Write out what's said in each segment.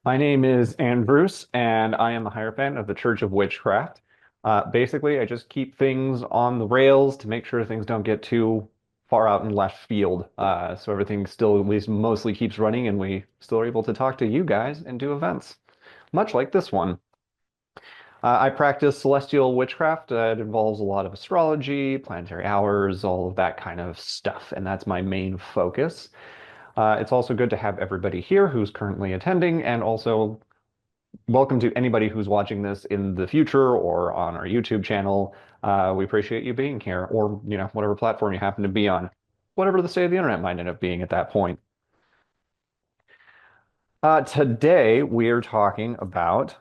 My name is Andrews, and I am the Hierophant of the Church of Witchcraft. Basically, I just keep things on the rails to make sure things don't get too far out in left field, so everything still at least mostly keeps running, and we still are able to talk to you guys and do events, much like this one. I practice celestial witchcraft. It involves a lot of astrology, planetary hours, all of that kind of stuff, and that's my main focus. It's also good to have everybody here who's currently attending, and also welcome to anybody who's watching this in the future or on our YouTube channel. We appreciate you being here, or whatever platform you happen to be on, whatever the state of the internet might end up being at that point. Today we are talking about.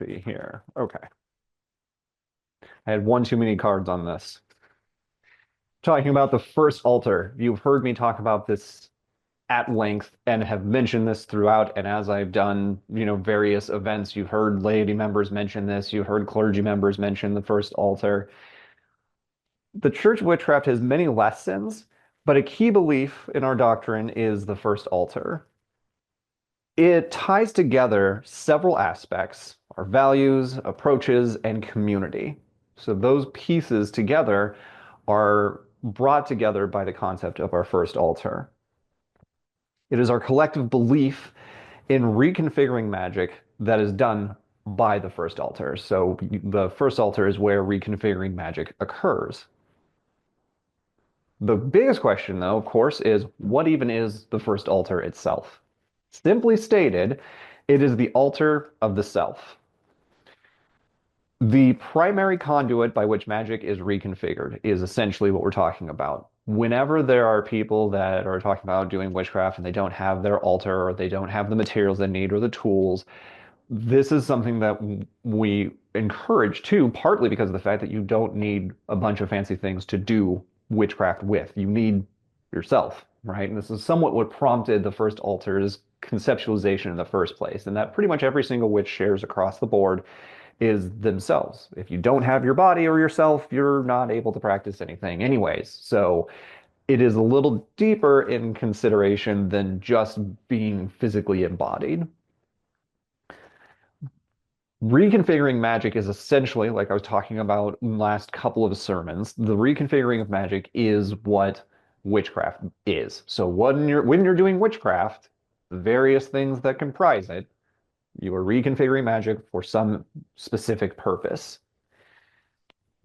Let's see here. Okay, I had one too many cards on this. Talking about the first altar. You've heard me talk about this at length and have mentioned this throughout. And as I've done, various events, you've heard laity members mention this, you've heard clergy members mention the first altar. The Church of Witchcraft has many lessons, but a key belief in our doctrine is the first altar. It ties together several aspects, our values, approaches, and community. So those pieces together are brought together by the concept of our first altar. It is our collective belief in reconfiguring magic that is done by the first altar. So the first altar is where reconfiguring magic occurs. The biggest question, though, of course, is what even is the first altar itself? Simply stated, it is the altar of the self. The primary conduit by which magic is reconfigured is essentially what we're talking about. Whenever there are people that are talking about doing witchcraft and they don't have their altar or they don't have the materials they need or the tools, this is something that we encourage too, partly because of the fact that you don't need a bunch of fancy things to do witchcraft with. You need yourself, right? And this is somewhat what prompted the first altar's conceptualization in the first place, and that pretty much every single witch shares across the board is themselves. If you don't have your body or yourself, you're not able to practice anything anyways. So it is a little deeper in consideration than just being physically embodied. Reconfiguring magic is essentially, like I was talking about in the last couple of sermons, the reconfiguring of magic is what witchcraft is. So when you're doing witchcraft, the various things that comprise it, you are reconfiguring magic for some specific purpose.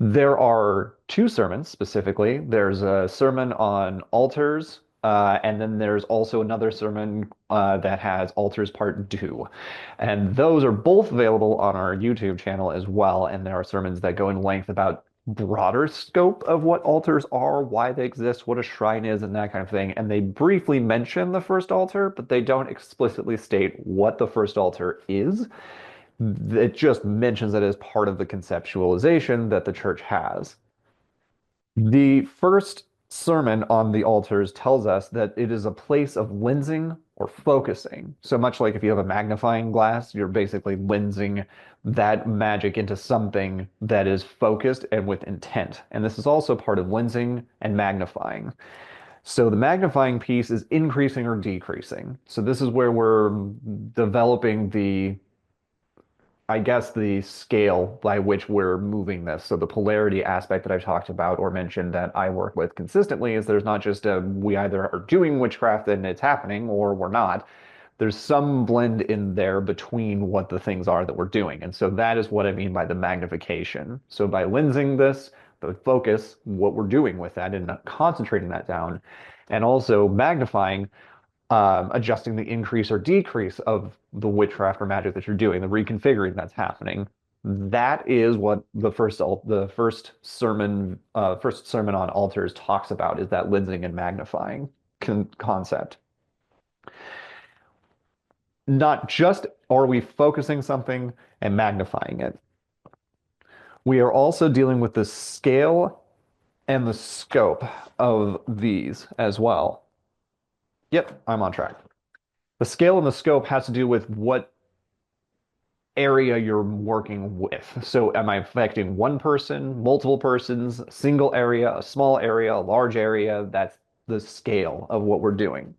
There are two sermons specifically. There's a sermon on altars, and then there's also another sermon that has altars part 2. And those are both available on our YouTube channel as well. And there are sermons that go in length about broader scope of what altars are, why they exist, what a shrine is, and that kind of thing. And they briefly mention the first altar, but they don't explicitly state what the first altar is. It just mentions it as part of the conceptualization that the church has. The first sermon on the altars tells us that it is a place of lensing or focusing. So much like if you have a magnifying glass, you're basically lensing that magic into something that is focused and with intent. And this is also part of lensing and magnifying. So the magnifying piece is increasing or decreasing. So this is where we're developing I guess the scale by which we're moving this. So the polarity aspect that I've talked about or mentioned that I work with consistently is there's not just we either are doing witchcraft and it's happening or we're not. There's some blend in there between what the things are that we're doing. And so that is what I mean by the magnification. So by lensing this, the focus, what we're doing with that and concentrating that down, and also magnifying adjusting the increase or decrease of the witchcraft or magic that you're doing, the reconfiguring that's happening. That is what the first sermon on altars talks about, is that lensing and magnifying concept. Not just are we focusing something and magnifying it. We are also dealing with the scale and the scope of these as well. Yep, I'm on track. The scale and the scope has to do with what area you're working with. So am I affecting one person, multiple persons, a single area, a small area, a large area? That's the scale of what we're doing.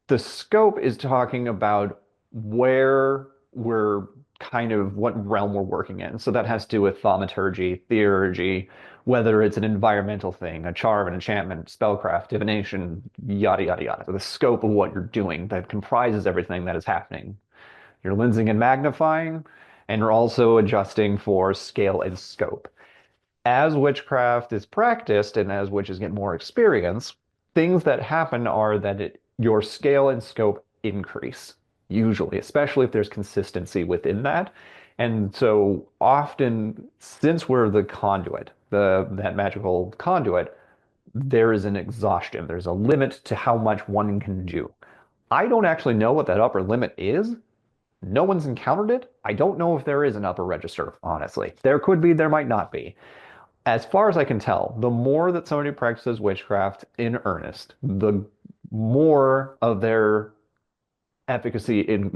The scope is talking about where we're kind of what realm we're working in. So that has to do with thaumaturgy, theurgy, whether it's an environmental thing, a charm, an enchantment, spellcraft, divination, yada, yada, yada. So the scope of what you're doing that comprises everything that is happening. You're lensing and magnifying, and you're also adjusting for scale and scope. As witchcraft is practiced and as witches get more experience, things that happen are that your scale and scope increase, usually, especially if there's consistency within that. And so often, since we're the conduit, that magical conduit, there is an exhaustion. There's a limit to how much one can do. I don't actually know what that upper limit is. No one's encountered it. I don't know if there is an upper register, honestly. There could be, there might not be. As far as I can tell, the more that somebody practices witchcraft in earnest, the more of their potency and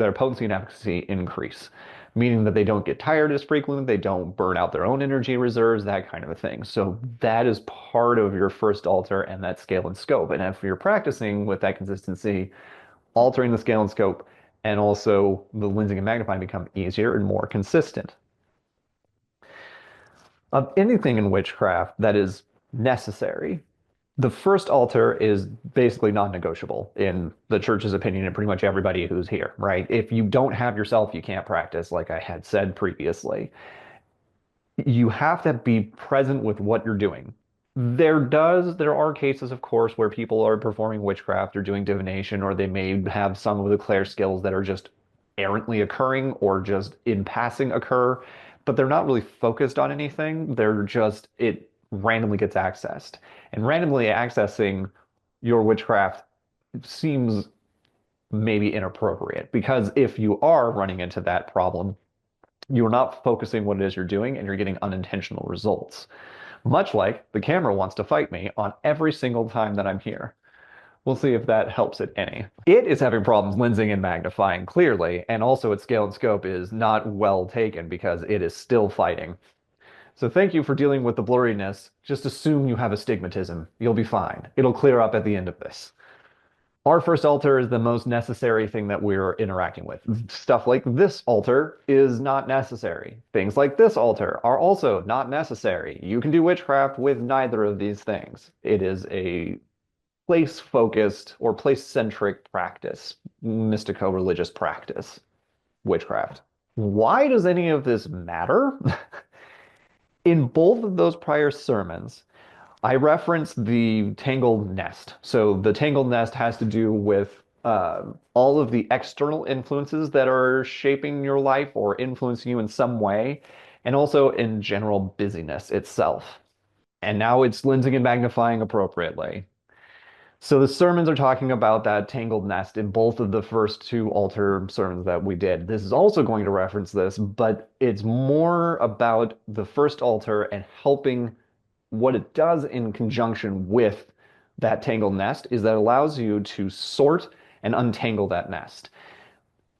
efficacy increase, meaning that they don't get tired as frequently, they don't burn out their own energy reserves, that kind of a thing. So that is part of your first altar and that scale and scope. And if you're practicing with that consistency, altering the scale and scope, and also the lensing and magnifying become easier and more consistent. Of anything in witchcraft that is necessary, the first altar is basically non-negotiable in the church's opinion and pretty much everybody who's here, right? If you don't have yourself, you can't practice, like I had said previously. You have to be present with what you're doing. There are cases, of course, where people are performing witchcraft or doing divination, or they may have some of the clair skills that are just errantly occurring or just in passing occur, but they're not really focused on anything. It randomly gets accessed. And randomly accessing your witchcraft seems maybe inappropriate because if you are running into that problem, you're not focusing what it is you're doing and you're getting unintentional results. Much like the camera wants to fight me on every single time that I'm here. We'll see if that helps it any. It is having problems lensing and magnifying clearly, and also its scale and scope is not well taken because it is still fighting. So thank you for dealing with the blurriness. Just assume you have astigmatism. You'll be fine. It'll clear up at the end of this. Our first altar is the most necessary thing that we're interacting with. Stuff like this altar is not necessary. Things like this altar are also not necessary. You can do witchcraft with neither of these things. It is a place-focused or place-centric practice, mystico-religious practice, witchcraft. Why does any of this matter? In both of those prior sermons, I referenced the tangled nest. So the tangled nest has to do with all of the external influences that are shaping your life or influencing you in some way, and also in general busyness itself. And now it's lensing and magnifying appropriately. So the sermons are talking about that tangled nest in both of the first two altar sermons that we did. This is also going to reference this, but it's more about the first altar and helping what it does in conjunction with that tangled nest is that it allows you to sort and untangle that nest.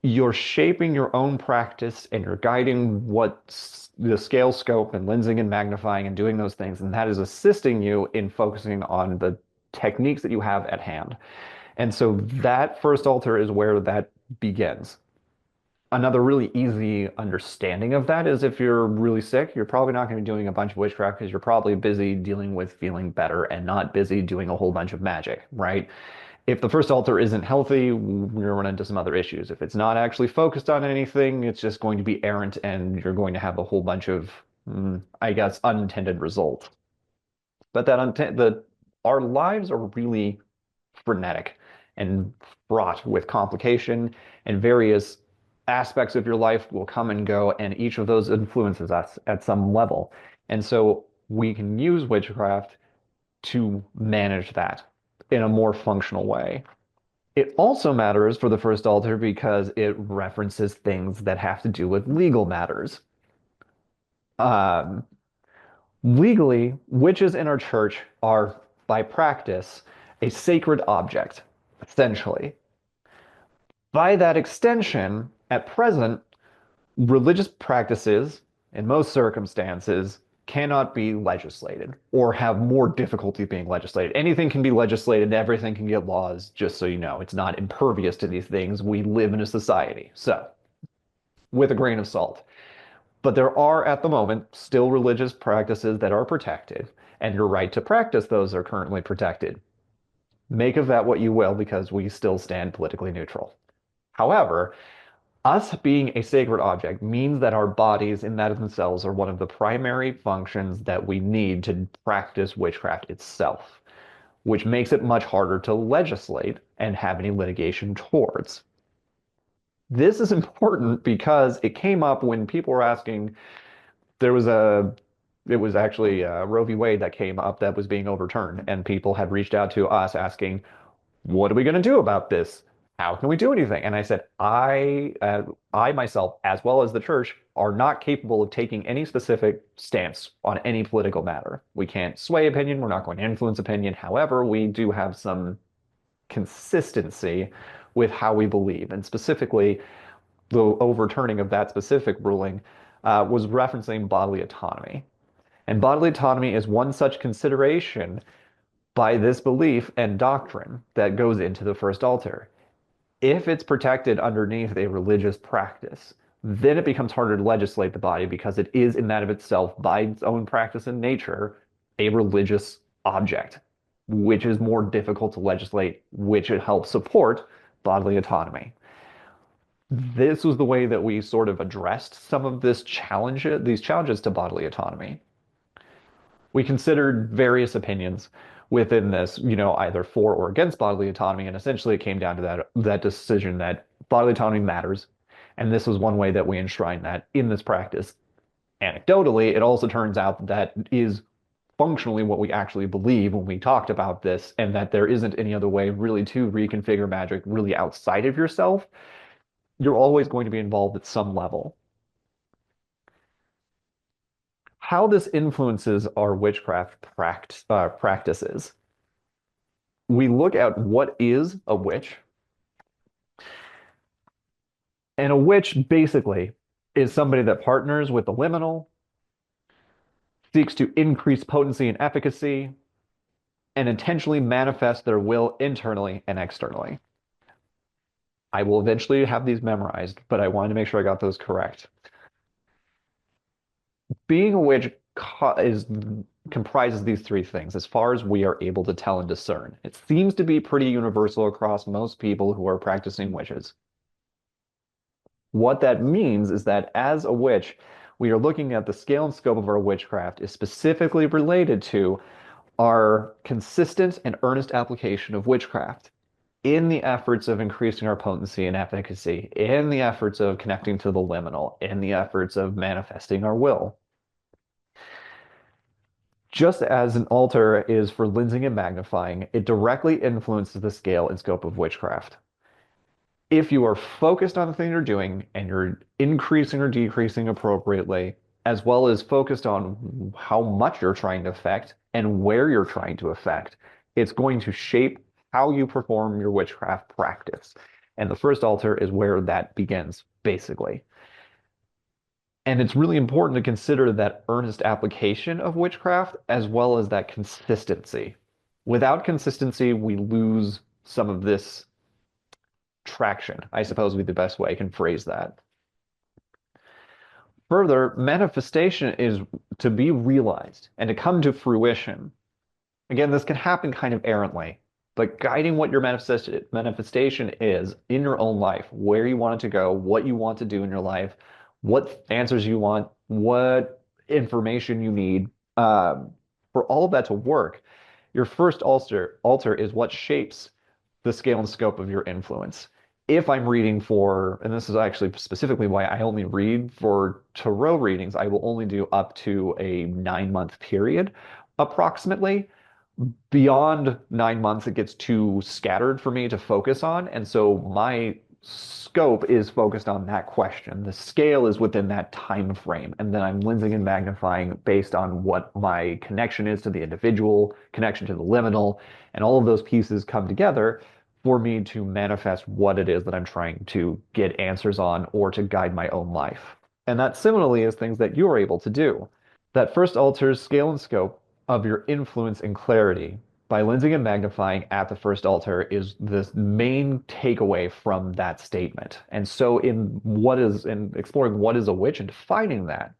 You're shaping your own practice and you're guiding what the scale, scope, and lensing and magnifying and doing those things, and that is assisting you in focusing on the techniques that you have at hand. And so that first altar is where that begins. Another really easy understanding of that is if you're really sick, you're probably not going to be doing a bunch of witchcraft because you're probably busy dealing with feeling better and not busy doing a whole bunch of magic, right? If the first altar isn't healthy, you're running into some other issues. If it's not actually focused on anything, it's just going to be errant and you're going to have a whole bunch of, I guess, unintended results. But our lives are really frenetic and fraught with complication, and various aspects of your life will come and go, and each of those influences us at some level. And so we can use witchcraft to manage that in a more functional way. It also matters for the first altar because it references things that have to do with legal matters. Um, Legally, witches in our church are, by practice, a sacred object, essentially. By that extension, at present, religious practices, in most circumstances, cannot be legislated or have more difficulty being legislated. Anything can be legislated, everything can get laws, just so you know. It's not impervious to these things. We live in a society. So, with a grain of salt. But there are, at the moment, still religious practices that are protected, and your right to practice those are currently protected. Make of that what you will, because we still stand politically neutral. However, us being a sacred object means that our bodies, in that of themselves, are one of the primary functions that we need to practice witchcraft itself, which makes it much harder to legislate and have any litigation towards. This is important because it came up when people were asking, there was a, it was actually Roe v. Wade that came up that was being overturned, and people had reached out to us asking, what are we going to do about this? How can we do anything? And I said, I myself, as well as the church, are not capable of taking any specific stance on any political matter. We can't sway opinion. We're not going to influence opinion. However, we do have some consistency with how we believe. And specifically, the overturning of that specific ruling was referencing bodily autonomy. And bodily autonomy is one such consideration by this belief and doctrine that goes into the first altar. If it's protected underneath a religious practice, then it becomes harder to legislate the body because it is in that of itself, by its own practice and nature, a religious object, which is more difficult to legislate, which it helps support bodily autonomy. This was the way that we sort of addressed some of these challenges to bodily autonomy. We considered various opinions within this, either for or against bodily autonomy, and essentially it came down to that decision that bodily autonomy matters, and this was one way that we enshrined that in this practice. Anecdotally, it also turns out that is functionally what we actually believe when we talked about this, and that there isn't any other way really to reconfigure magic really outside of yourself. You're always going to be involved at some level. How this influences our witchcraft practices. We look at what is a witch. And a witch basically is somebody that partners with the liminal, seeks to increase potency and efficacy, and intentionally manifest their will internally and externally. I will eventually have these memorized, but I wanted to make sure I got those correct. Being a witch comprises these three things as far as we are able to tell and discern. It seems to be pretty universal across most people who are practicing witches. What that means is that as a witch, we are looking at the scale and scope of our witchcraft is specifically related to our consistent and earnest application of witchcraft in the efforts of increasing our potency and efficacy, in the efforts of connecting to the liminal, in the efforts of manifesting our will. Just as an altar is for lensing and magnifying, it directly influences the scale and scope of witchcraft. If you are focused on the thing you're doing and you're increasing or decreasing appropriately, as well as focused on how much you're trying to affect and where you're trying to affect, it's going to shape how you perform your witchcraft practice. And the first altar is where that begins, basically. And it's really important to consider that earnest application of witchcraft as well as that consistency. Without consistency, we lose some of this traction, I suppose would be the best way I can phrase that. Further, manifestation is to be realized and to come to fruition. Again, this can happen kind of errantly, but guiding what your manifestation is in your own life, where you want it to go, what you want to do in your life, what answers you want, what information you need, for all of that to work, your first altar is what shapes the scale and scope of your influence. If I'm reading for, and this is actually specifically why I only read for tarot readings, I will only do up to a 9-month period, approximately. Beyond 9 months, it gets too scattered for me to focus on, and so my scope is focused on that question. The scale is within that time frame, and then I'm lensing and magnifying based on what my connection is to the individual, connection to the liminal, and all of those pieces come together for me to manifest what it is that I'm trying to get answers on or to guide my own life. And that similarly is things that you're able to do. That first alters scale and scope of your influence and clarity by lensing and magnifying at the first altar is the main takeaway from that statement. And so in exploring what is a witch and defining that,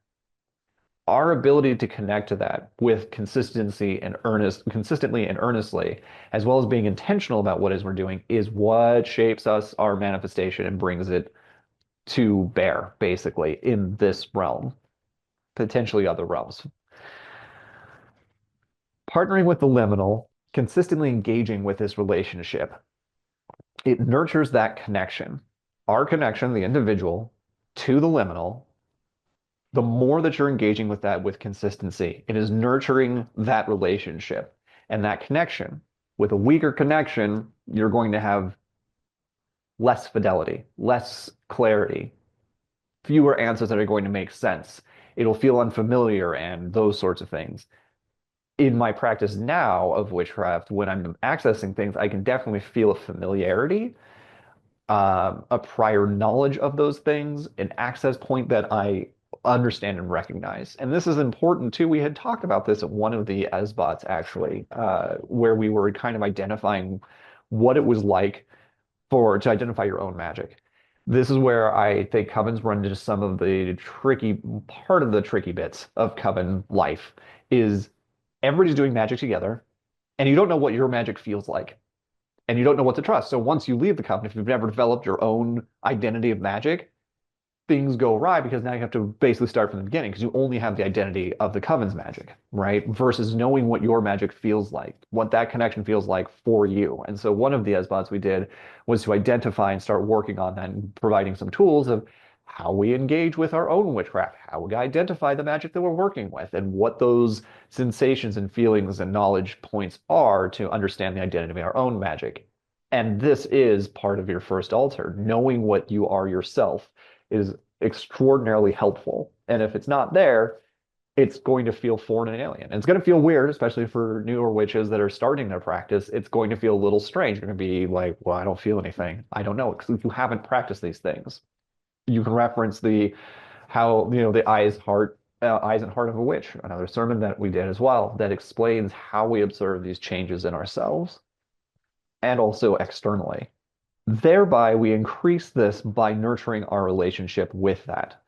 our ability to connect to that with consistently and earnestly, as well as being intentional about what it is we're doing, is what shapes us, our manifestation, and brings it to bear, basically, in this realm, potentially other realms. Partnering with the liminal, consistently engaging with this relationship, it nurtures that connection. Our connection, the individual, to the liminal, the more that you're engaging with that with consistency, it is nurturing that relationship and that connection. With a weaker connection, you're going to have less fidelity, less clarity, fewer answers that are going to make sense. It'll feel unfamiliar and those sorts of things. In my practice now of witchcraft, when I'm accessing things, I can definitely feel a familiarity, a prior knowledge of those things, an access point that I understand and recognize. And this is important too. We had talked about this at one of the SBOTs actually, where we were kind of identifying what it was like to identify your own magic. This is where I think covens run into some of the tricky bits of coven life is everybody's doing magic together, and you don't know what your magic feels like, and you don't know what to trust. So once you leave the coven, if you've never developed your own identity of magic, things go awry because now you have to basically start from the beginning because you only have the identity of the coven's magic, right? Versus knowing what your magic feels like, what that connection feels like for you. And so one of the SBOTs we did was to identify and start working on that and providing some tools of how we engage with our own witchcraft, how we identify the magic that we're working with, and what those sensations and feelings and knowledge points are to understand the identity of our own magic. And this is part of your first altar. Knowing what you are yourself is extraordinarily helpful. And if it's not there, it's going to feel foreign and alien. And it's going to feel weird, especially for newer witches that are starting their practice. It's going to feel a little strange. You're going to be like, well, I don't feel anything. I don't know, because you haven't practiced these things. You can reference the how, the eyes and heart of a witch, another sermon that we did as well, that explains how we observe these changes in ourselves and also externally. Thereby, we increase this by nurturing our relationship with that.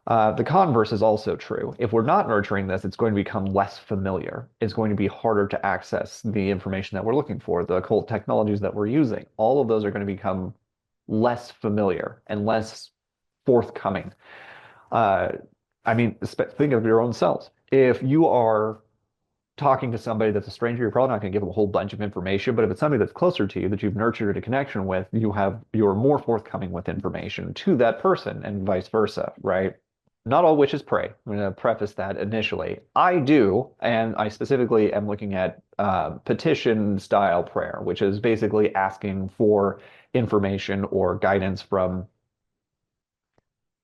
The converse is also true. If we're not nurturing this, it's going to become less familiar. It's going to be harder to access the information that we're looking for, the occult technologies that we're using. All of those are going to become less familiar and less forthcoming. Uh, I mean, think of your own selves. If you are talking to somebody that's a stranger, you're probably not going to give them a whole bunch of information. But if it's somebody that's closer to you that you've nurtured a connection with, you're more forthcoming with information to that person and vice versa, right? Not all witches pray. I'm going to preface that initially. I do, and I specifically am looking at petition style prayer, which is basically asking for information or guidance from,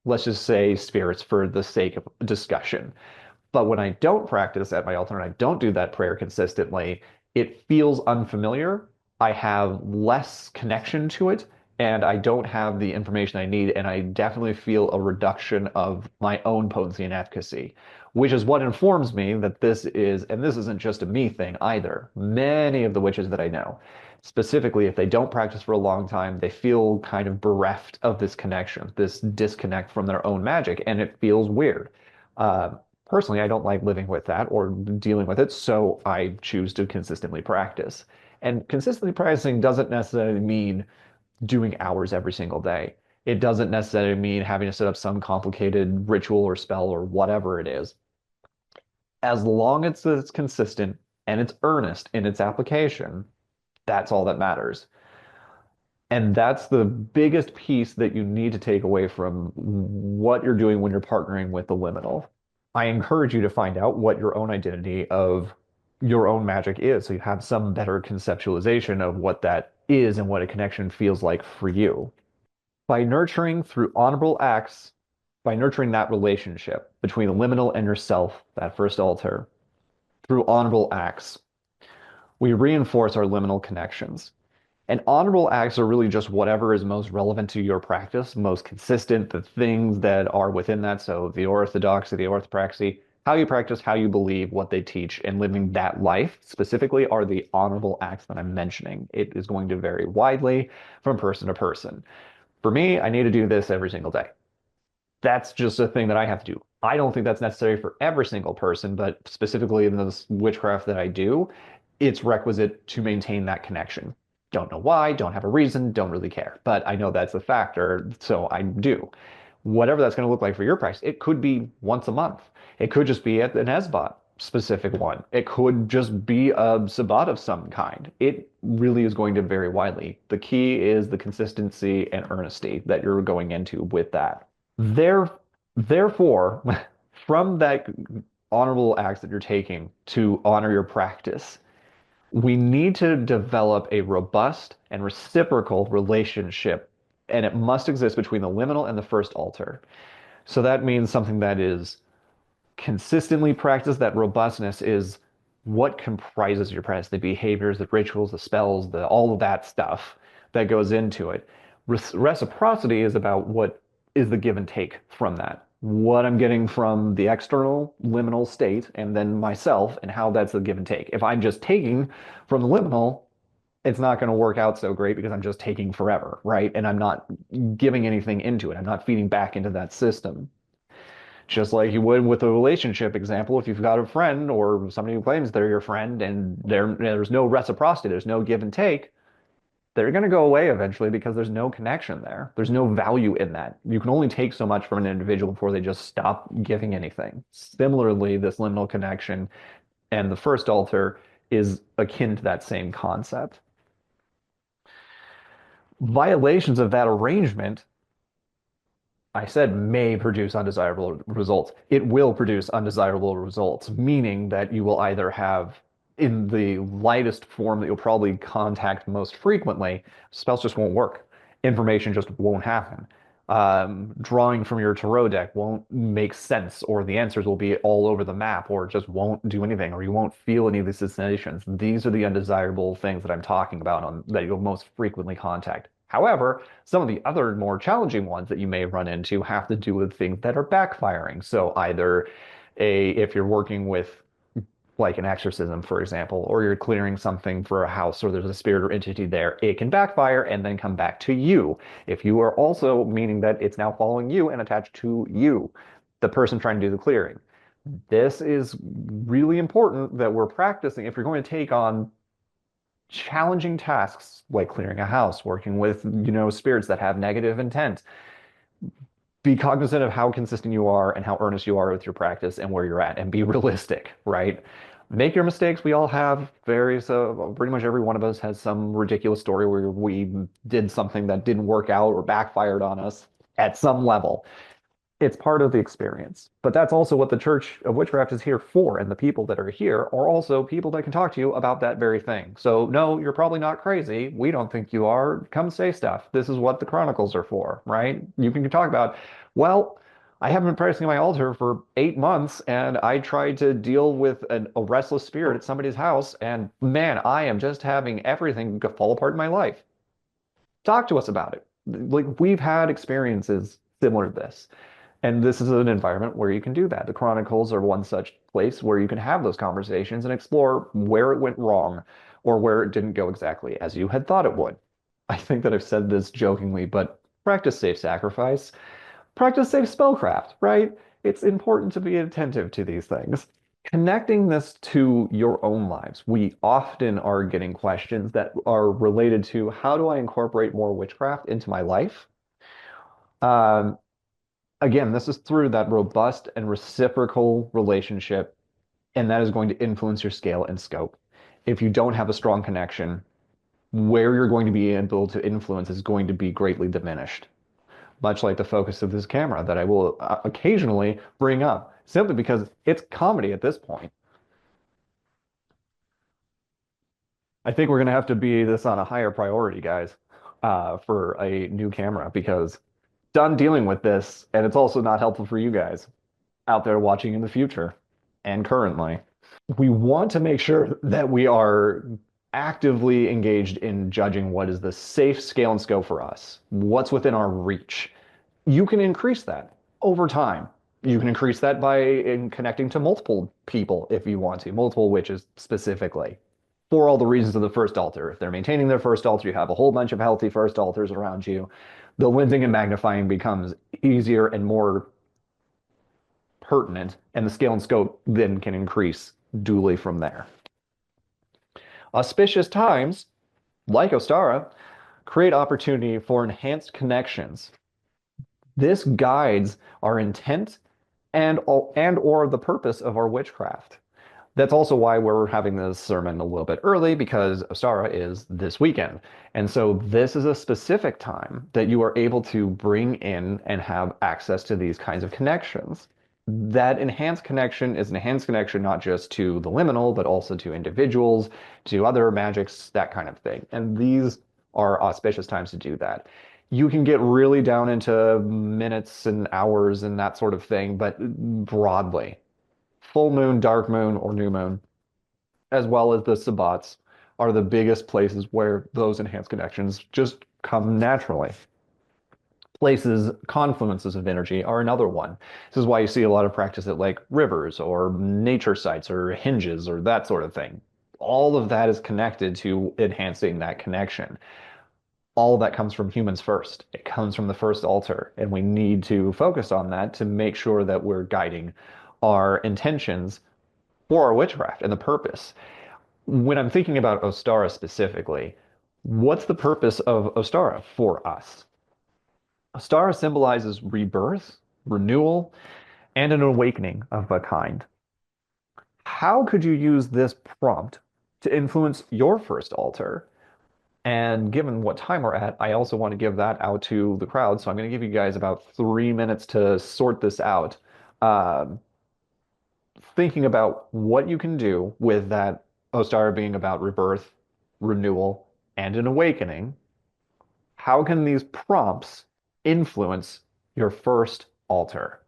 let's just say, spirits for the sake of discussion. But when I don't practice at my altar and I don't do that prayer consistently, it feels unfamiliar. I have less connection to it, and I don't have the information I need, and I definitely feel a reduction of my own potency and efficacy, which is what informs me that and this isn't just a me thing either. Many of the witches that I know, specifically, if they don't practice for a long time, they feel kind of bereft of this connection, this disconnect from their own magic, and it feels weird. Uh, Personally, I don't like living with that or dealing with it, so I choose to consistently practice. And consistently practicing doesn't necessarily mean doing hours every single day. It doesn't necessarily mean having to set up some complicated ritual or spell or whatever it is. As long as it's consistent and it's earnest in its application, that's all that matters. And that's the biggest piece that you need to take away from what you're doing when you're partnering with the liminal. I encourage you to find out what your own identity of your own magic is, so you have some better conceptualization of what that is and what a connection feels like for you. By nurturing through honorable acts, by nurturing that relationship between the liminal and yourself, that first altar, through honorable acts, we reinforce our liminal connections. And honorable acts are really just whatever is most relevant to your practice, most consistent, the things that are within that. So the orthodoxy, the orthopraxy, How you practice, how you believe, what they teach, and living that life specifically are the honorable acts that I'm mentioning. It is going to vary widely from person to person. For me, I need to do this every single day. That's just a thing that I have to do. I don't think that's necessary for every single person, but specifically in this witchcraft that I do, it's requisite to maintain that connection. Don't know why, don't have a reason, don't really care. But I know that's a factor, so I do. Whatever that's going to look like for your practice, it could be once a month. It could just be at an SBOT specific one. It could just be a Sabbat of some kind. It really is going to vary widely. The key is the consistency and earnesty that you're going into with that. There, therefore, from that honorable acts that you're taking to honor your practice, we need to develop a robust and reciprocal relationship, and it must exist between the liminal and the first altar. So that means something that is consistently practiced. That robustness is what comprises your practice, the behaviors, the rituals, the spells, the all of that stuff that goes into it. Reciprocity is about what is the give and take from that. What I'm getting from the external liminal state and then myself and how that's the give and take. If I'm just taking from the liminal, it's not going to work out so great because I'm just taking forever, right? And I'm not giving anything into it. I'm not feeding back into that system. Just like you would with a relationship example, if you've got a friend or somebody who claims they're your friend and there's no reciprocity, there's no give and take, they're going to go away eventually because there's no connection there. There's no value in that. You can only take so much from an individual before they just stop giving anything. Similarly, this liminal connection and the first altar is akin to that same concept. Violations of that arrangement, I said may produce undesirable results. It will produce undesirable results, meaning that you will either have, in the lightest form that you'll probably contact most frequently, spells just won't work. Information just won't happen. Drawing from your tarot deck won't make sense, or the answers will be all over the map, or just won't do anything, or you won't feel any of these sensations. These are the undesirable things that I'm talking about that you'll most frequently contact. However, some of the other more challenging ones that you may run into have to do with things that are backfiring. So either if you're working with like an exorcism, for example, or you're clearing something for a house or there's a spirit or entity there, it can backfire and then come back to you. If you are also meaning that it's now following you and attached to you, the person trying to do the clearing. This is really important that we're practicing. If you're going to take on challenging tasks like clearing a house, working with, spirits that have negative intent, be cognizant of how consistent you are and how earnest you are with your practice and where you're at, and be realistic, right? Make your mistakes. We all have various, pretty much every one of us has some ridiculous story where we did something that didn't work out or backfired on us at some level. It's part of the experience. But that's also what the Church of Witchcraft is here for. And the people that are here are also people that can talk to you about that very thing. So, no, you're probably not crazy. We don't think you are. Come say stuff. This is what the Chronicles are for, right? You can talk about, well, I haven't been practicing my altar for 8 months, and I tried to deal with a restless spirit at somebody's house, and man, I am just having everything fall apart in my life. Talk to us about it. Like, we've had experiences similar to this. And this is an environment where you can do that. The Chronicles are one such place where you can have those conversations and explore where it went wrong or where it didn't go exactly as you had thought it would. I think that I've said this jokingly, but practice safe sacrifice, practice safe spellcraft, right? It's important to be attentive to these things. Connecting this to your own lives, we often are getting questions that are related to how do I incorporate more witchcraft into my life? Um, Again, this is through that robust and reciprocal relationship, and that is going to influence your scale and scope. If you don't have a strong connection, where you're going to be able to influence is going to be greatly diminished. Much like the focus of this camera that I will occasionally bring up, simply because it's comedy at this point. I think we're going to have to be this on a higher priority, guys, for a new camera because done dealing with this, and it's also not helpful for you guys out there watching in the future and currently. We want to make sure that we are actively engaged in judging what is the safe scale and scope for us, what's within our reach. You can increase that over time. You can increase that by connecting to multiple people if you want to, multiple witches specifically, for all the reasons of the first altar. If they're maintaining their first altar, you have a whole bunch of healthy first altars around you. The lensing and magnifying becomes easier and more pertinent, and the scale and scope then can increase duly from there. Auspicious times, like Ostara, create opportunity for enhanced connections. This guides our intent and or the purpose of our witchcraft. That's also why we're having this sermon a little bit early because Ostara is this weekend. And so this is a specific time that you are able to bring in and have access to these kinds of connections. That enhanced connection is an enhanced connection not just to the liminal, but also to individuals, to other magics, that kind of thing. And these are auspicious times to do that. You can get really down into minutes and hours and that sort of thing, but broadly, full moon, dark moon, or new moon, as well as the sabbats, are the biggest places where those enhanced connections just come naturally. Places, confluences of energy are another one. This is why you see a lot of practice at like rivers or nature sites or hinges or that sort of thing. All of that is connected to enhancing that connection. All of that comes from humans first. It comes from the first altar, and we need to focus on that to make sure that we're guiding our intentions for our witchcraft and the purpose. When I'm thinking about Ostara specifically, what's the purpose of Ostara for us? Ostara symbolizes rebirth, renewal, and an awakening of a kind. How could you use this prompt to influence your first altar? And given what time we're at, I also want to give that out to the crowd. So I'm going to give you guys about 3 minutes to sort this out. Um, Thinking about what you can do with that Ostara being about rebirth, renewal, and an awakening. How can these prompts influence your first altar?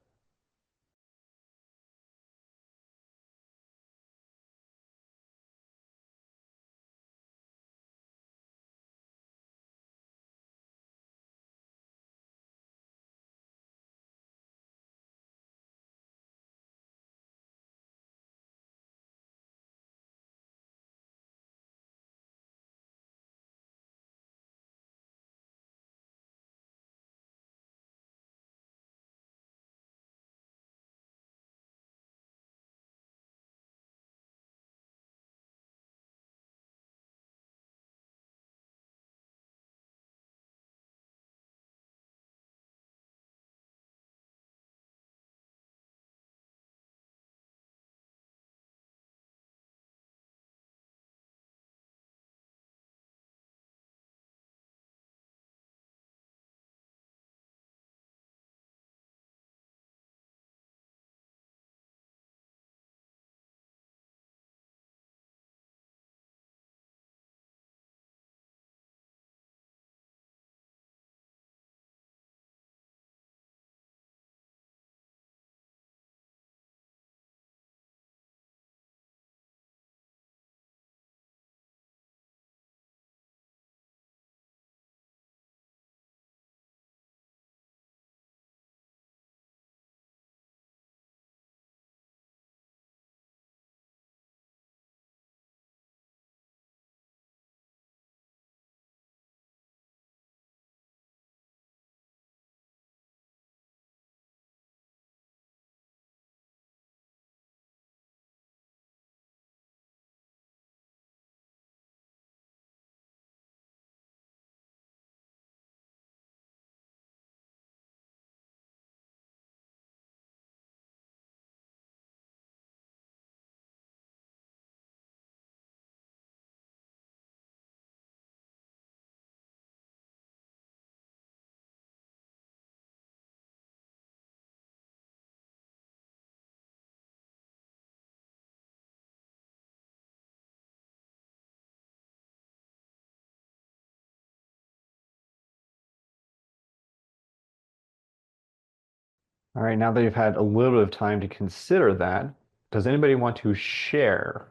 All right, now that you've had a little bit of time to consider that, does anybody want to share?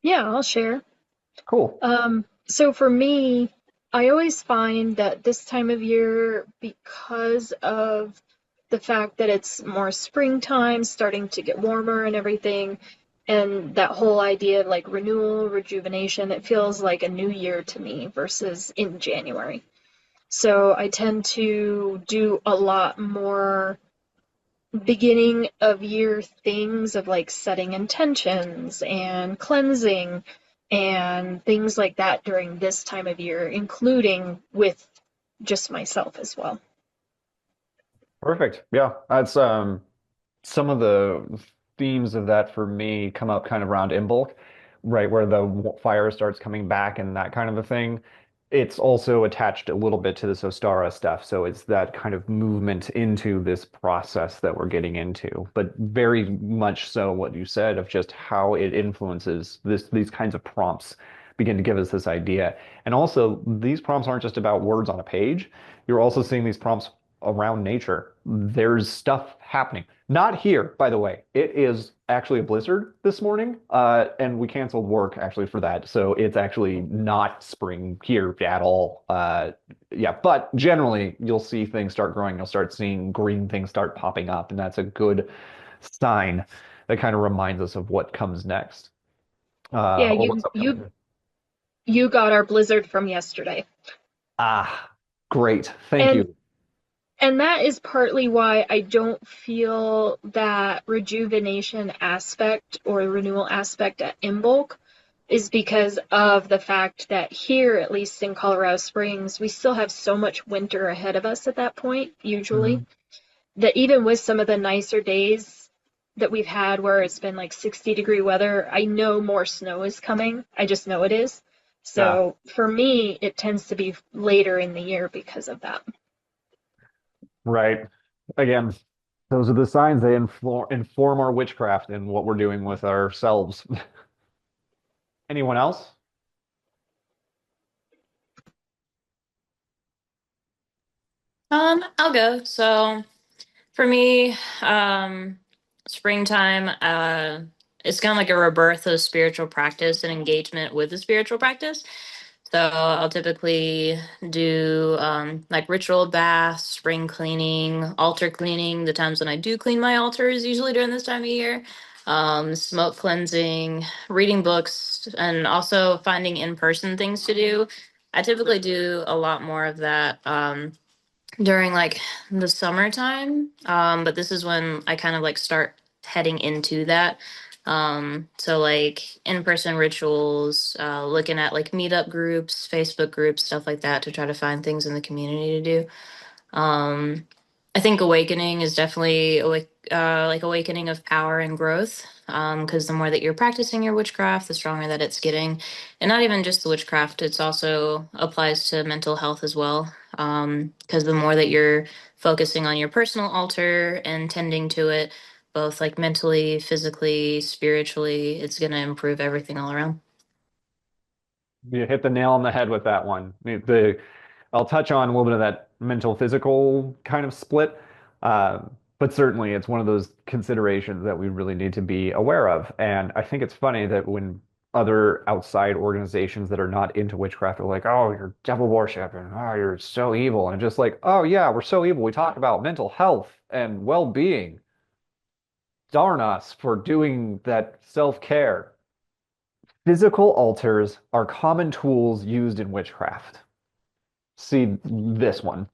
Yeah, I'll share. Cool. So for me, I always find that this time of year, because of the fact that it's more springtime, starting to get warmer and everything, and that whole idea of like renewal, rejuvenation, it feels like a new year to me versus in January. So I tend to do a lot more beginning of year things of like setting intentions and cleansing and things like that during this time of year, including with just myself as well. Perfect. Yeah, that's some of the themes of that for me come up kind of around Imbolc, right where the fire starts coming back and that kind of a thing. It's also attached a little bit to this Ostara stuff, so it's that kind of movement into this process that we're getting into, but very much so what you said of just how it influences these kinds of prompts begin to give us this idea. And also, these prompts aren't just about words on a page. You're also seeing these prompts around nature. There's stuff happening. Not here, by the way. It is actually a blizzard this morning, and we canceled work actually for that. So it's actually not spring here at all. Yeah, but generally, you'll see things start growing. You'll start seeing green things start popping up, and that's a good sign that kind of reminds us of what comes next, Yeah, or what's upcoming. you got our blizzard from yesterday. Ah, great. Thank And you. and that is partly why I don't feel that rejuvenation aspect or renewal aspect at Imbolc is because of the fact that here, at least in Colorado Springs, we still have so much winter ahead of us at that point, usually, Mhm. that even with some of the nicer days that we've had where it's been like 60-degree weather, I know more snow is coming. I just know it is. Yeah, So for me, it tends to be later in the year because of that. right. Again, those are the signs they inform our witchcraft and what we're doing with ourselves. Anyone else? I'll go. So for me, springtime, it's kind of like a rebirth of spiritual practice and engagement with the spiritual practice. So I'll typically do like ritual baths, spring cleaning, altar cleaning. The times when I do clean my altar is usually during this time of year. Smoke cleansing, reading books, and also finding in-person things to do. I typically do a lot more of that. During like the summertime. But this is when I kind of like start heading into that. So like in-person rituals, looking at like meetup groups, Facebook groups, stuff like that to try to find things in the community to do. Um, I think awakening is definitely like awakening of power and growth. Because the more that you're practicing your witchcraft, the stronger that it's getting, and not even just the witchcraft. It's also applies to mental health as well. Because the more that you're focusing on your personal altar and tending to it, both like mentally, physically, spiritually, it's gonna improve everything all around. You hit the nail on the head with that one. I'll touch on a little bit of that mental physical kind of split, uh, but certainly it's one of those considerations that we really need to be aware of. And I think it's funny that when other outside organizations that are not into witchcraft are like, "Oh, you're devil worshiping. Oh, you're so evil," and it's just like, "Oh yeah, we're so evil. We talk about mental health and well-being. Darn us for doing that self-care." Physical altars are common tools used in witchcraft. See this one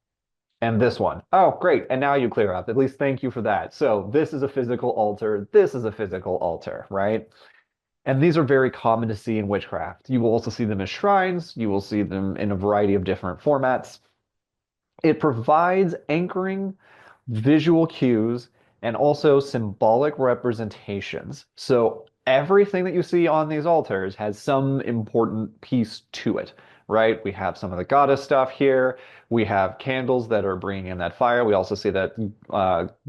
and this one. Oh, great. And now you clear up. At least thank you for that. So this is a physical altar. This is a physical altar, right? And these are very common to see in witchcraft. You will also see them as shrines. You will see them in a variety of different formats. It provides anchoring, visual cues, and also symbolic representations. So everything that you see on these altars has some important piece to it, right? We have some of the goddess stuff here. We have candles that are bringing in that fire. We also see that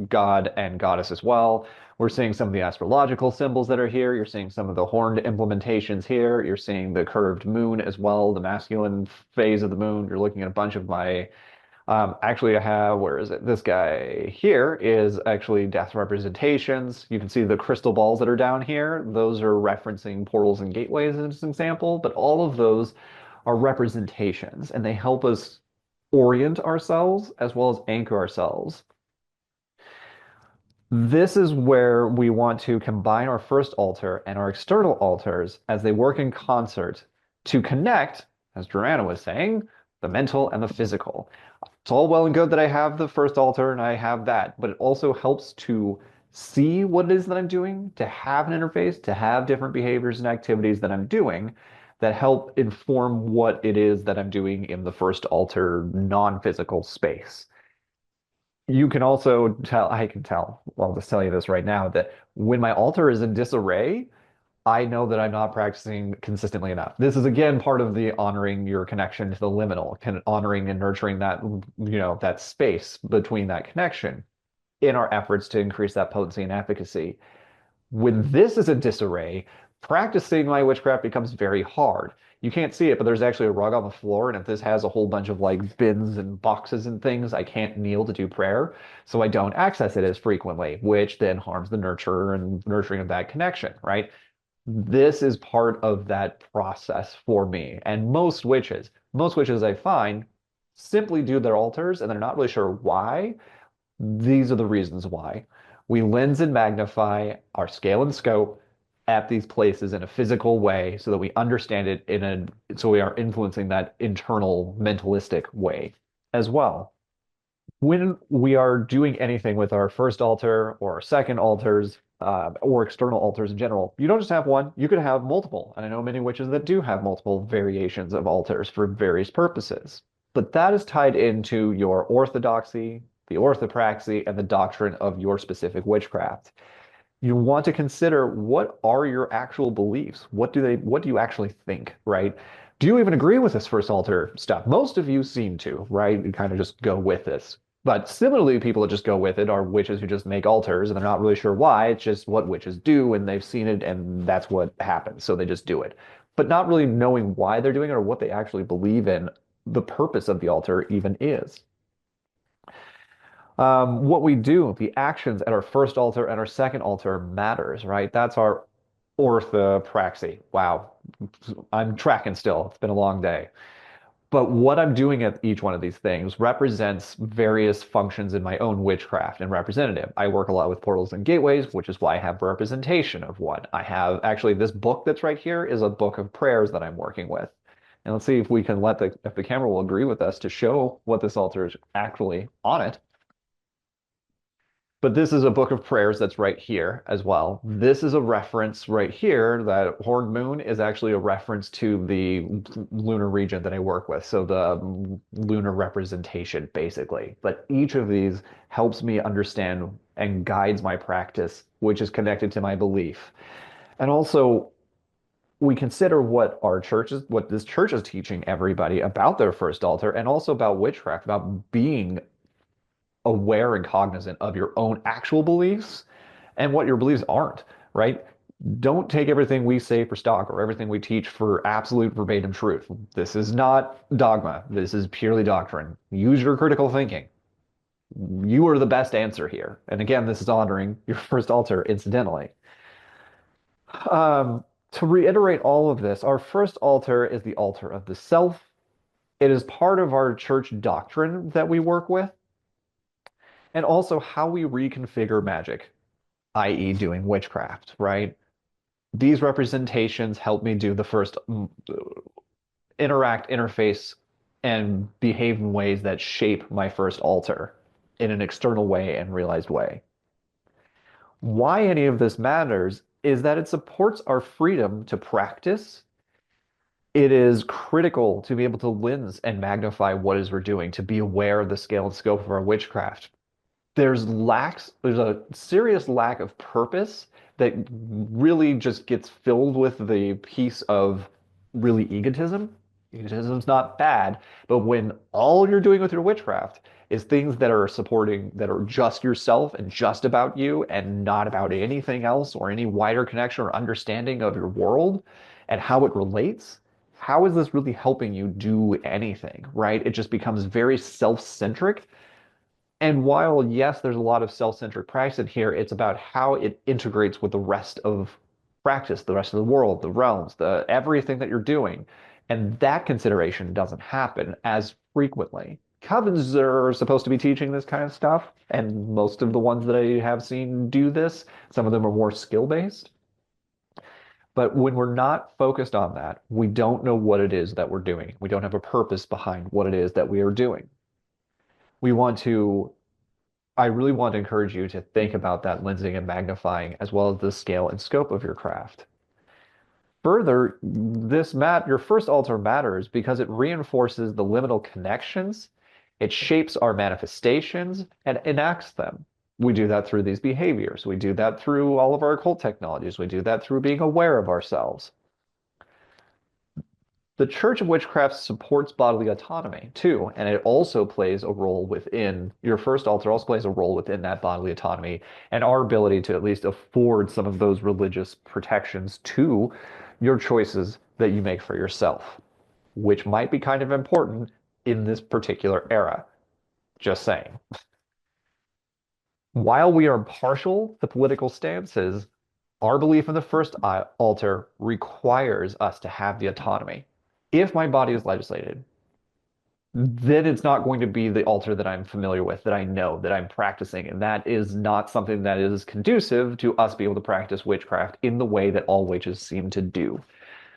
god and goddess as well. We're seeing some of the astrological symbols that are here. You're seeing some of the horned implementations here. You're seeing the curved moon as well, the masculine phase of the moon. You're looking at a bunch of my actually, I have, where is it? This guy here is actually death representations. You can see the crystal balls that are down here. Those are referencing portals and gateways as an example, but all of those are representations and they help us orient ourselves as well as anchor ourselves. This is where we want to combine our first altar and our external altars as they work in concert to connect, as Joanna was saying, the mental and the physical. It's all well and good that I have the first altar and I have that, but it also helps to see what it is that I'm doing, to have an interface, to have different behaviors and activities that I'm doing that help inform what it is that I'm doing in the first altar non-physical space. You can also tell, I can tell, well, I'll just tell you this right now, that when my altar is in disarray, I know that I'm not practicing consistently enough. This is again part of the honoring your connection to the liminal, honoring and nurturing that, that space between that connection in our efforts to increase that potency and efficacy. When this is a disarray, practicing my witchcraft becomes very hard. You can't see it, but there's actually a rug on the floor, and if this has a whole bunch of like bins and boxes and things, I can't kneel to do prayer, so I don't access it as frequently, which then harms the nurture and nurturing of that connection, right? This is part of that process for me. And most witches I find simply do their altars and they're not really sure why. These are the reasons why. We lens and magnify our scale and scope at these places in a physical way so that we understand it so we are influencing that internal mentalistic way as well. When we are doing anything with our first altar or our second altars, or external altars in general, you don't just have one, you could have multiple. And I know many witches that do have multiple variations of altars for various purposes. But that is tied into your orthodoxy, the orthopraxy, and the doctrine of your specific witchcraft. You want to consider what are your actual beliefs? What do you actually think, right? Do you even agree with this first altar stuff? Most of you seem to, right? You kind of just go with this. But similarly, people that just go with it are witches who just make altars and they're not really sure why. It's just what witches do and they've seen it and that's what happens. So they just do it. But not really knowing why they're doing it or what they actually believe in, the purpose of the altar even is. What we do, the actions at our first altar and our second altar matters, right? That's our orthopraxy. Wow, I'm tracking still. It's been a long day. But what I'm doing at each one of these things represents various functions in my own witchcraft and representative. I work a lot with portals and gateways, which is why I have representation of one. I have actually this book that's right here is a book of prayers that I'm working with. And let's see if we can if the camera will agree with us to show what this altar is actually on it. But this is a book of prayers that's right here as well. This is a reference right here. That horned moon is actually a reference to the lunar region that I work with. So the lunar representation, basically. But each of these helps me understand and guides my practice, which is connected to my belief. And also, we consider what this church is teaching everybody about their first altar and also about witchcraft, about being aware and cognizant of your own actual beliefs and what your beliefs aren't, right? Don't take everything we say for stock or everything we teach for absolute verbatim truth. This is not dogma. This is purely doctrine. Use your critical thinking. You are the best answer here. And again, this is honoring your first altar, incidentally. To reiterate all of this, our first altar is the altar of the self. It is part of our church doctrine that we work with and also how we reconfigure magic, i.e., doing witchcraft, right? These representations help me do the first interface, and behave in ways that shape my first altar in an external way and realized way. Why any of this matters is that it supports our freedom to practice. It is critical to be able to lens and magnify what it is we're doing, to be aware of the scale and scope of our witchcraft. There's a serious lack of purpose that really just gets filled with the piece of really egotism. Egotism's not bad, but when all you're doing with your witchcraft is things that are that are just yourself and just about you and not about anything else or any wider connection or understanding of your world and how it relates, how is this really helping you do anything, right? It just becomes very self-centric. And while, yes, there's a lot of self-centric practice in here, it's about how it integrates with the rest of practice, the rest of the world, the realms, everything that you're doing. And that consideration doesn't happen as frequently. covens are supposed to be teaching this kind of stuff, and most of the ones that I have seen do this, some of them are more skill-based. But when we're not focused on that, we don't know what it is that we're doing. We don't have a purpose behind what it is that we are doing. We want to, I really want to encourage you to think about that lensing and magnifying as well as the scale and scope of your craft. Further, your first altar matters because it reinforces the liminal connections, it shapes our manifestations and enacts them. We do that through these behaviors. We do that through all of our occult technologies. We do that through being aware of ourselves. The Church of Witchcraft supports bodily autonomy too, and it also plays a role within your first altar, also plays a role within that bodily autonomy and our ability to at least afford some of those religious protections to your choices that you make for yourself, which might be kind of important in this particular era. Just saying. While we are partial to political stances, our belief in the first altar requires us to have the autonomy. If my body is legislated, then it's not going to be the altar that I'm familiar with, that I know, that I'm practicing. And that is not something that is conducive to us being able to practice witchcraft in the way that all witches seem to do.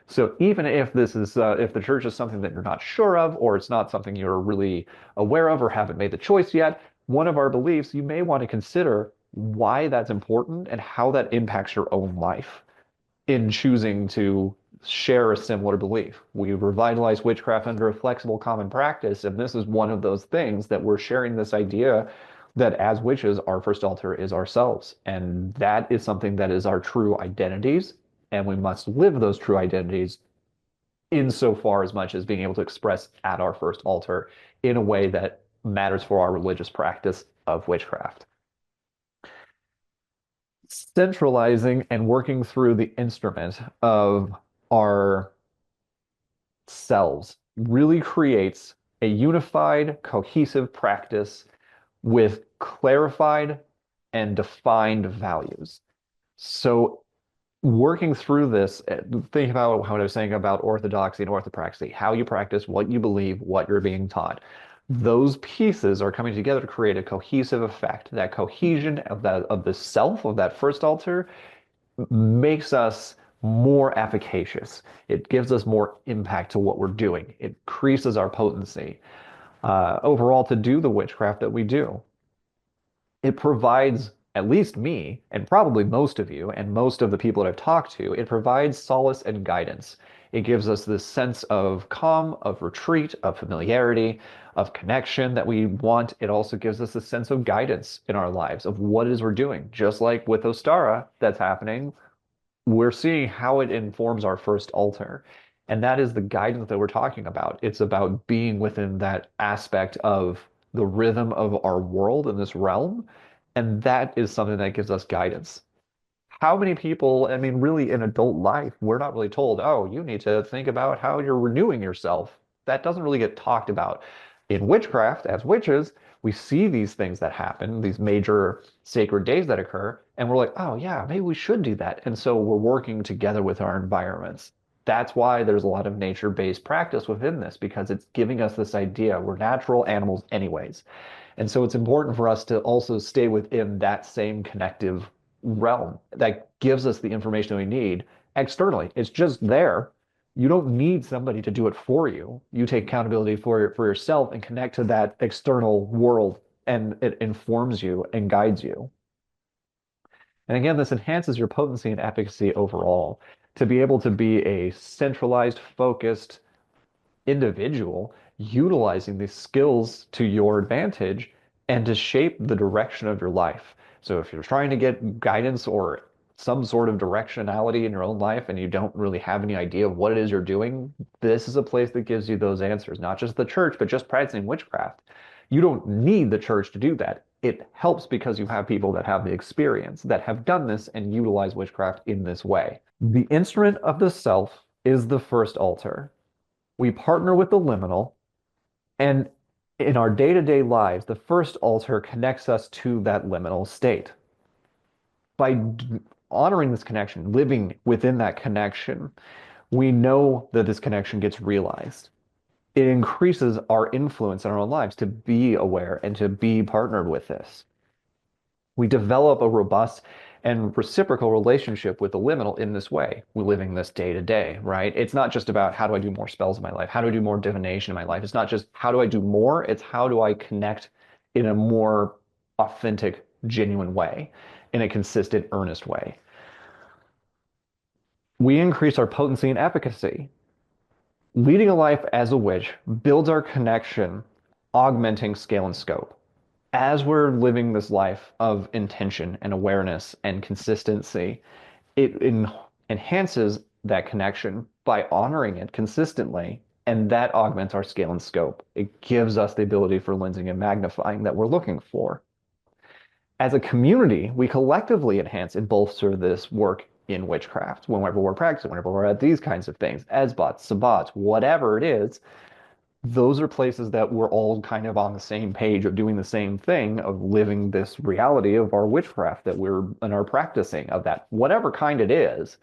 So even if if the church is something that you're not sure of, or it's not something you're really aware of or haven't made the choice yet, one of our beliefs, you may want to consider why that's important and how that impacts your own life in choosing to share a similar belief. We revitalize witchcraft under a flexible common practice, and this is one of those things that we're sharing this idea that as witches, our first altar is ourselves. And that is something that is our true identities, and we must live those true identities insofar as much as being able to express at our first altar in a way that matters for our religious practice of witchcraft. Centralizing and working through the instrument of our selves really creates a unified, cohesive practice with clarified and defined values. So working through this, think about what I was saying about orthodoxy and orthopraxy, how you practice, what you believe, what you're being taught. Those pieces are coming together to create a cohesive effect. That cohesion of the self, of that first altar, makes us more efficacious. It gives us more impact to what we're doing. It increases our potency overall to do the witchcraft that we do. It provides, at least me, and probably most of you, and most of the people that I've talked to, it provides solace and guidance. It gives us this sense of calm, of retreat, of familiarity, of connection that we want. It also gives us a sense of guidance in our lives, of what it is we're doing. Just like with Ostara that's happening, we're seeing how it informs our first altar. And that is the guidance that we're talking about. It's about being within that aspect of the rhythm of our world in this realm. And that is something that gives us guidance. How many people, I mean, really in adult life, we're not really told, oh, you need to think about how you're renewing yourself. That doesn't really get talked about. In witchcraft, as witches, we see these things that happen, these major sacred days that occur, and we're like, oh, yeah, maybe we should do that. And so we're working together with our environments. That's why there's a lot of nature-based practice within this, because it's giving us this idea we're natural animals anyways. And so it's important for us to also stay within that same connective realm that gives us the information we need externally. It's just there. You don't need somebody to do it for you. You take accountability for yourself and connect to that external world, and it informs you and guides you. And again, this enhances your potency and efficacy overall. To be able to be a centralized, focused individual utilizing these skills to your advantage and to shape the direction of your life. So if you're trying to get guidance or some sort of directionality in your own life and you don't really have any idea of what it is you're doing, this is a place that gives you those answers, not just the church, but just practicing witchcraft. You don't need the church to do that. It helps because you have people that have the experience, that have done this and utilize witchcraft in this way. The instrument of the self is the first altar. We partner with the liminal, and in our day-to-day lives, the first altar connects us to that liminal state. By honoring this connection, living within that connection, we know that this connection gets realized. it increases our influence in our own lives to be aware and to be partnered with this. We develop a robust and reciprocal relationship with the liminal in this way. We're living this day to day, right? It's not just about how do I do more spells in my life? How do I do more divination in my life? It's not just how do I do more? It's how do I connect in a more authentic, genuine way, in a consistent, earnest way. We increase our potency and efficacy. Leading a life as a witch builds our connection, augmenting scale and scope. As we're living this life of intention and awareness and consistency, it enhances that connection by honoring it consistently, and that augments our scale and scope. It gives us the ability for lensing and magnifying that we're looking for. As a community, we collectively enhance and bolster this work in witchcraft whenever we're practicing, whenever we're at these kinds of things, esbats, sabbats, whatever it is. Those are places that we're all kind of on the same page of doing the same thing, of living this reality of our witchcraft that we're and are practicing of that, whatever kind it is.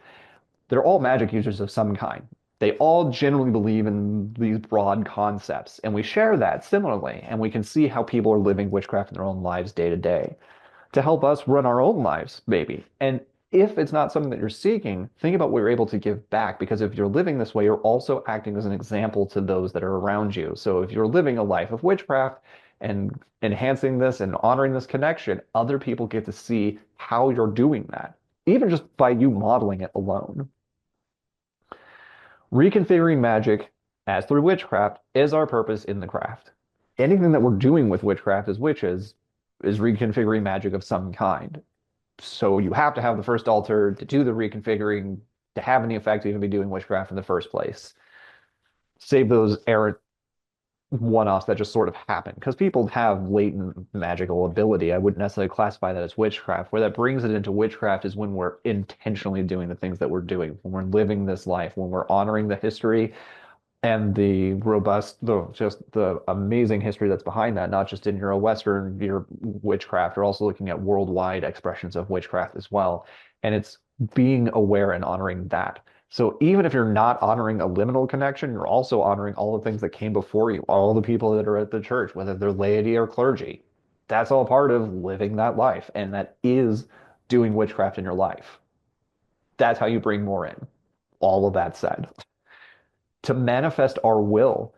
They're all magic users of some kind. They all generally believe in these broad concepts, and we share that similarly, and we can see how people are living witchcraft in their own lives day to day to help us run our own lives, maybe. And if it's not something that you're seeking, think about what you're able to give back, because if you're living this way, you're also acting as an example to those that are around you. So if you're living a life of witchcraft and enhancing this and honoring this connection, other people get to see how you're doing that, even just by you modeling it alone. Reconfiguring magic as through witchcraft is our purpose in the craft. Anything that we're doing with witchcraft as witches is reconfiguring magic of some kind. So you have to have the first altar to do the reconfiguring to have any effect to even be doing witchcraft in the first place. Save those errant one-offs that just sort of happen, because people have latent magical ability. I wouldn't necessarily classify that as witchcraft. Where that brings it into witchcraft is when we're intentionally doing the things that we're doing, when we're living this life, when we're honoring the history and the robust, just the amazing history that's behind that, not just in Euro-Western your witchcraft, we're also looking at worldwide expressions of witchcraft as well. And it's being aware and honoring that. So even if you're not honoring a liminal connection, you're also honoring all the things that came before you, all the people that are at the church, whether they're laity or clergy. That's all part of living that life, and that is doing witchcraft in your life. That's how you bring more in. All of that said, to manifest our will.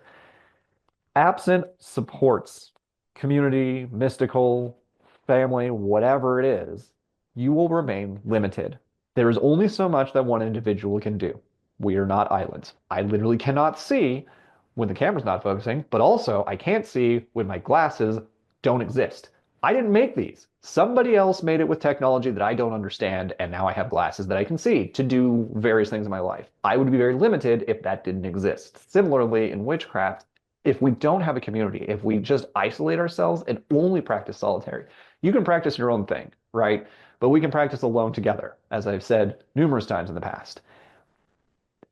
Absent supports, community, mystical, family, whatever it is, you will remain limited. There is only so much that one individual can do. We are not islands. I literally cannot see when the camera's not focusing, but also I can't see when my glasses don't exist. I didn't make these. Somebody else made it with technology that I don't understand, and now I have glasses that I can see to do various things in my life. I would be very limited if that didn't exist. Similarly, in witchcraft, if we don't have a community, if we just isolate ourselves and only practice solitary, you can practice your own thing, right? But we can practice alone together, as I've said numerous times in the past.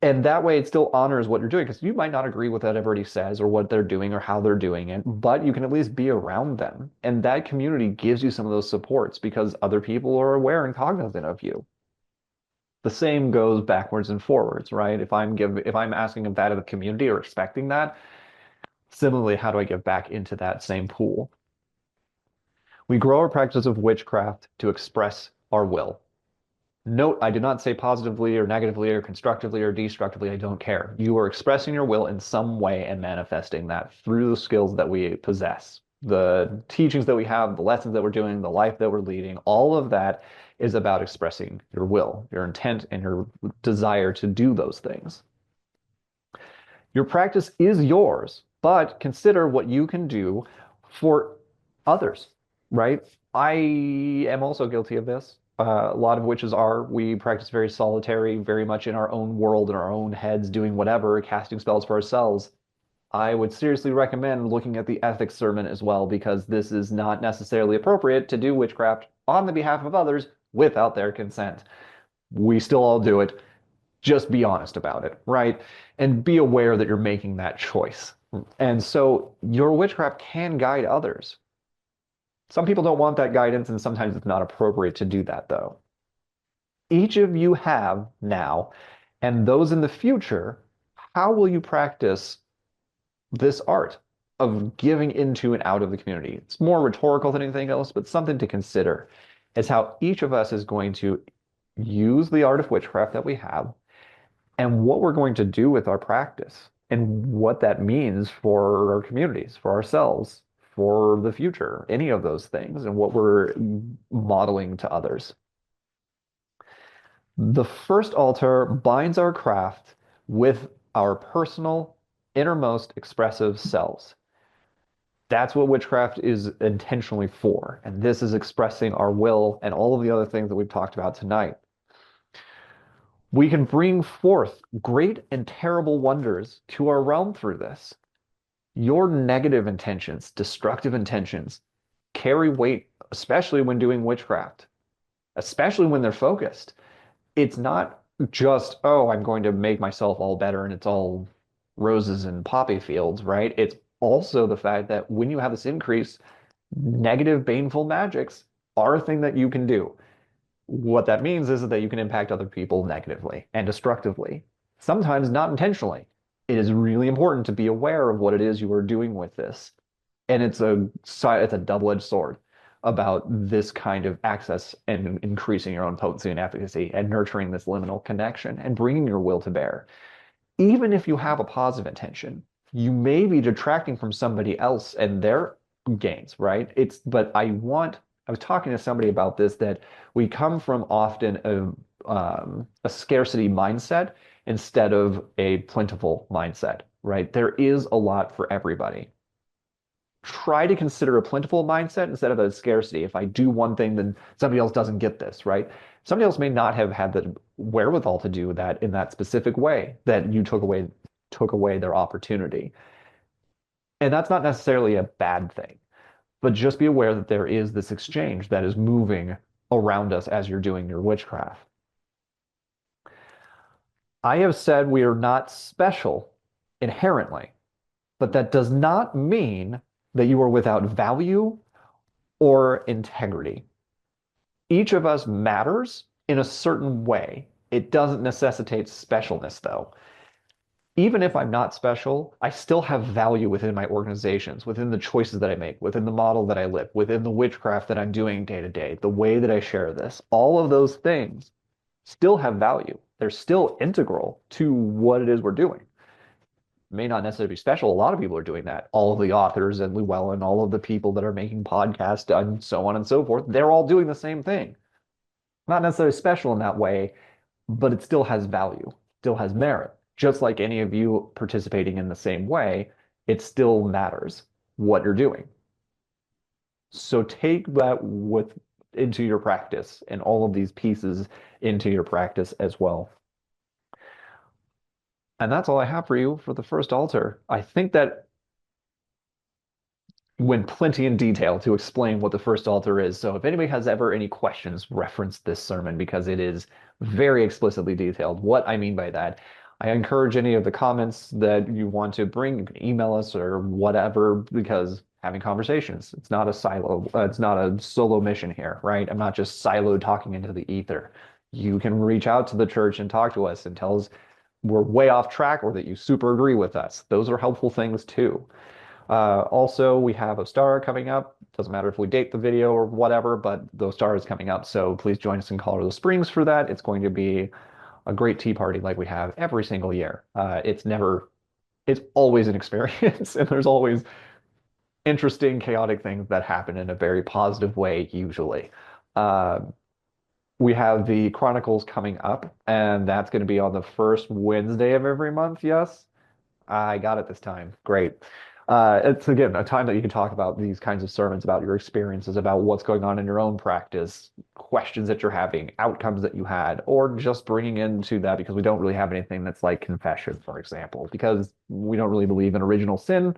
And that way it still honors what you're doing, because you might not agree with what everybody says or what they're doing or how they're doing it, but you can at least be around them. And that community gives you some of those supports because other people are aware and cognizant of you. The same goes backwards and forwards, right? If I'm asking of that of the community or expecting that, similarly, how do I give back into that same pool? We grow our practice of witchcraft to express our will. Note, I did not say positively or negatively or constructively or destructively. I don't care. You are expressing your will in some way and manifesting that through the skills that we possess. The teachings that we have, the lessons that we're doing, the life that we're leading, all of that is about expressing your will, your intent, and your desire to do those things. Your practice is yours, but consider what you can do for others, right? I am also guilty of this. A lot of witches are. We practice very solitary, very much in our own world, in our own heads, doing whatever, casting spells for ourselves. I would seriously recommend looking at the ethics sermon as well, because this is not necessarily appropriate to do witchcraft on the behalf of others without their consent. We still all do it. Just be honest about it, right? And be aware that you're making that choice. And so your witchcraft can guide others. Some people don't want that guidance, and sometimes it's not appropriate to do that, though. Each of you have now, and those in the future, how will you practice this art of giving into and out of the community. It's more rhetorical than anything else, but something to consider is how each of us is going to use the art of witchcraft that we have and what we're going to do with our practice and what that means for our communities, for ourselves, for the future, any of those things, and what we're modeling to others. The first altar binds our craft with our personal, innermost expressive selves. That's what witchcraft is intentionally for. And this is expressing our will and all of the other things that we've talked about tonight. We can bring forth great and terrible wonders to our realm through this. Your negative intentions, destructive intentions, carry weight, especially when doing witchcraft, especially when they're focused. It's not just, oh, I'm going to make myself all better and it's all roses and poppy fields, right? It's also the fact that when you have this increase, negative, baneful magics are a thing that you can do. What that means is that you can impact other people negatively and destructively, sometimes not intentionally. It is really important to be aware of what it is you are doing with this. And it's a double-edged sword about this kind of access and increasing your own potency and efficacy and nurturing this liminal connection and bringing your will to bear. Even if you have a positive intention, you may be detracting from somebody else and their gains, right? But I was talking to somebody about this, that we come from often a scarcity mindset instead of a plentiful mindset, right? There is a lot for everybody. Try to consider a plentiful mindset instead of a scarcity. If I do one thing, then somebody else doesn't get this, right? Somebody else may not have had the wherewithal to do that in that specific way that you took away their opportunity. And that's not necessarily a bad thing, but just be aware that there is this exchange that is moving around us as you're doing your witchcraft. I have said we are not special inherently, but that does not mean that you are without value or integrity. Each of us matters in a certain way. It doesn't necessitate specialness, though. Even if I'm not special, I still have value within my organizations, within the choices that I make, within the model that I live, within the witchcraft that I'm doing day to day, the way that I share this. All of those things still have value. They're still integral to what it is we're doing. May not necessarily be special. A lot of people are doing that. All of the authors and Llewellyn, all of the people that are making podcasts and so on and so forth, they're all doing the same thing. Not necessarily special in that way, but it still has value, still has merit. Just like any of you participating in the same way, it still matters what you're doing. So take that into your practice and all of these pieces into your practice as well. And that's all I have for you for the first altar. I think that went plenty in detail to explain what the first altar is. So if anybody has ever any questions, reference this sermon because it is very explicitly detailed. What I mean by that, I encourage any of the comments that you want to bring, you can email us or whatever, because having conversations, it's not a silo, it's not a solo mission here, right? I'm not just siloed talking into the ether. You can reach out to the church and talk to us and tell us we're way off track or that you super agree with us. Those are helpful things too. Also, we have a star coming up. Doesn't matter if we date the video or whatever, but the star is coming up. So please join us in Colorado Springs for that. It's going to be a great tea party like we have every single year. It's always an experience, and there's always interesting, chaotic things that happen in a very positive way, usually. Uh, we have the Chronicles coming up, and that's going to be on the first Wednesday of every month. Yes, I got it this time. Great. It's again a time that you can talk about these kinds of sermons, about your experiences, about what's going on in your own practice, questions that you're having, outcomes that you had, or just bringing into that because we don't really have anything that's like confession, for example, because we don't really believe in original sin.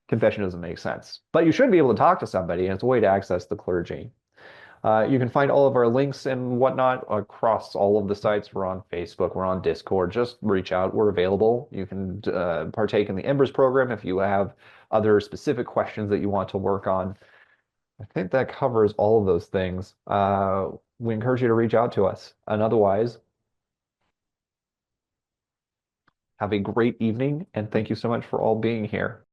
Confession doesn't make sense, but you should be able to talk to somebody, and it's a way to access the clergy. You can find all of our links and whatnot across all of the sites. We're on Facebook, we're on Discord. Just reach out. We're available. You can partake in the Embers program if you have other specific questions that you want to work on. I think that covers all of those things. We encourage you to reach out to us. And otherwise, Have a great evening, and thank you so much for all being here.